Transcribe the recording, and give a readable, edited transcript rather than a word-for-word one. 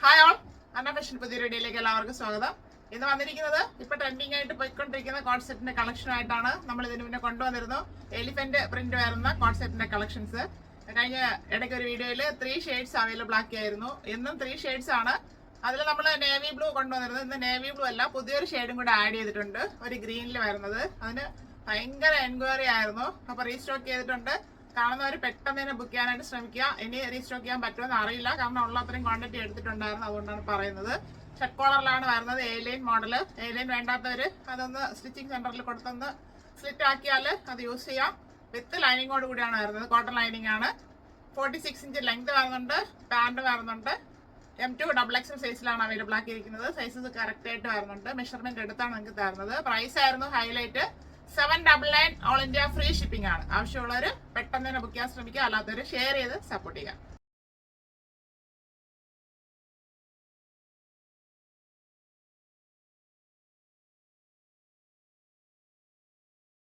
Hi all, അന്ന fashion പുതിയ വീഡിയോയിലേക്ക് എല്ലാവർക്കും സ്വാഗതം. ഇന്ന് വന്നിരിക്കുന്നത് ഇപ്പൊ ട്രെൻഡിങ് ആയിട്ട് പോയിക്കൊണ്ടിരിക്കുന്ന കോൺസെപ്റ്റിന്റെ കളക്ഷനായിട്ടാണ്. നമ്മൾ ഇതിന് മുന്നേ കൊണ്ടുവന്നിരുന്നു എലിഫന്റ് പ്രിന്റ് വരുന്ന കോൺസെപ്റ്റിന്റെ കളക്ഷൻസ്. കഴിഞ്ഞ ഇടയ്ക്ക് ഒരു വീഡിയോയിൽ 3 ഷെയ്ഡ്സ് അവൈലബിൾ ആക്കിയായിരുന്നു. എന്നും 3 ഷെയ്ഡ്സ് ആണ്. അതിൽ നമ്മൾ നേവി ബ്ലൂ കൊണ്ടുവന്നിരുന്നത്. ഇന്ന് നേവി ബ്ലൂ അല്ല, പുതിയൊരു ഷെയ്ഡും കൂടെ ആഡ് ചെയ്തിട്ടുണ്ട്, ഒരു ഗ്രീനിൽ വരുന്നത്. അതിന് ഭയങ്കര എൻക്വയറി ആയിരുന്നു. അപ്പൊ റീസ്റ്റോക്ക് ചെയ്തിട്ടുണ്ട്. കാണുന്നവർ പെട്ടെന്ന് തന്നെ ബുക്ക് ചെയ്യാനായിട്ട് ശ്രമിക്കുക. ഇനി റീസ്റ്റോക്ക് ചെയ്യാൻ പറ്റുമെന്ന് അറിയില്ല, കാരണം ഉള്ള അത്രയും ക്വാണ്ടിറ്റി എടുത്തിട്ടുണ്ടായിരുന്നു, അതുകൊണ്ടാണ് പറയുന്നത്. ഷർട്ട് കോളറിലാണ് വരുന്നത്, A-line മോഡല്. A-line വേണ്ടാത്തവർ അതൊന്ന് സ്റ്റിച്ചിങ് സെന്ററിൽ കൊടുത്തൊന്ന് സ്ലിറ്റ് ആക്കിയാൽ അത് യൂസ് ചെയ്യാം. വിത്ത് ലൈനിങ്ങോട് കൂടിയാണ് വരുന്നത്, കോട്ടൺ ലൈനിങ് ആണ്. 46 ഇഞ്ച് ലെങ്ത് വരുന്നുണ്ട്, പാൻറ് വരുന്നുണ്ട്. M2 XXL സൈസിലാണ് അവൈലബിൾ ആക്കിയിരിക്കുന്നത്. സൈസസ് കറക്റ്റ് ആയിട്ട് വരുന്നുണ്ട്, മെഷർമെന്റ് എടുത്താണ് നിങ്ങൾക്ക് തരുന്നത്. പ്രൈസ് ആയിരുന്നു highlight 799, all India free shipping ആണ്. ആവശ്യമുള്ളവർ പെട്ടെന്ന് തന്നെ ബുക്ക് ചെയ്യാൻ ശ്രമിക്കുക, അല്ലാത്തവർ ഷെയർ ചെയ്ത് സപ്പോർട്ട് ചെയ്യുക.